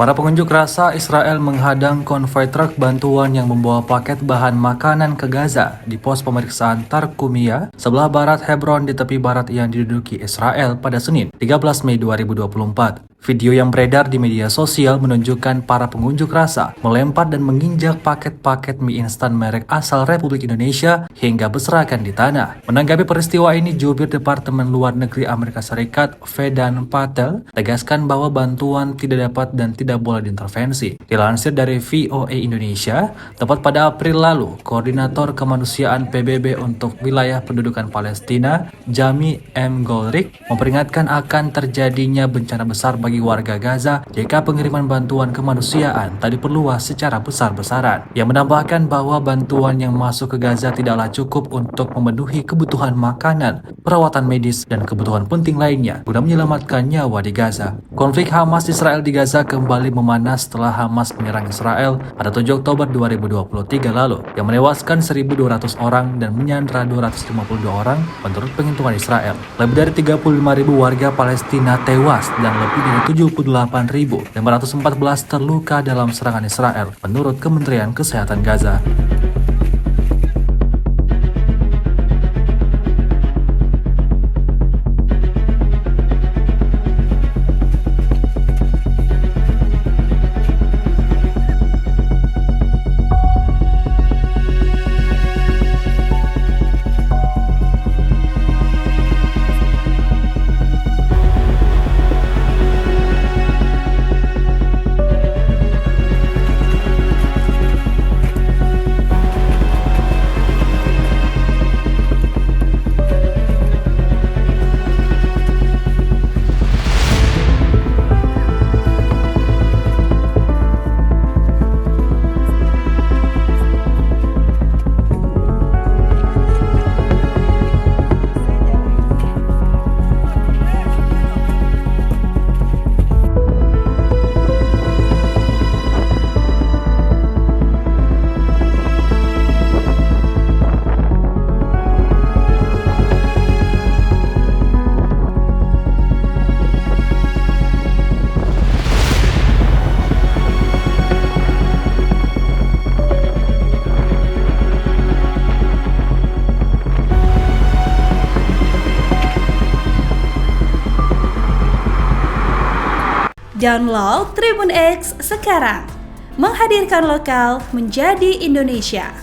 Para pengunjuk rasa Israel menghadang konvoi truk bantuan yang membawa paket bahan makanan ke Gaza di pos pemeriksaan Tarkumia, sebelah barat Hebron di tepi barat yang diduduki Israel pada Senin, 13 Mei 2024. Video yang beredar di media sosial menunjukkan para pengunjuk rasa melempar dan menginjak paket-paket mie instan merek asal Republik Indonesia hingga berserakan di tanah. Menanggapi peristiwa ini, Jubir Departemen Luar Negeri Amerika Serikat, Vedant Patel, tegaskan bahwa bantuan tidak dapat dan tidak boleh diintervensi. Dilansir dari VOA Indonesia, tepat pada April lalu, Koordinator Kemanusiaan PBB untuk Wilayah Pendudukan Palestina, Jami M. Golrick, memperingatkan akan terjadinya bencana besar bagi warga Gaza jika pengiriman bantuan kemanusiaan tak diperluas secara besar-besaran. Ia menambahkan bahwa bantuan yang masuk ke Gaza tidaklah cukup untuk memenuhi kebutuhan makanan, perawatan medis, dan kebutuhan penting lainnya guna menyelamatkan nyawa di Gaza. Konflik Hamas-Israel di Gaza kembali memanas setelah Hamas menyerang Israel pada 7 Oktober 2023 lalu, yang menewaskan 1.200 orang dan menyandra 252 orang menurut penghitungan Israel. Lebih dari 35.000 warga Palestina tewas dan lebih dari 78.514 terluka dalam serangan Israel, menurut Kementerian Kesehatan Gaza. Download Tribun X sekarang, menghadirkan lokal menjadi Indonesia.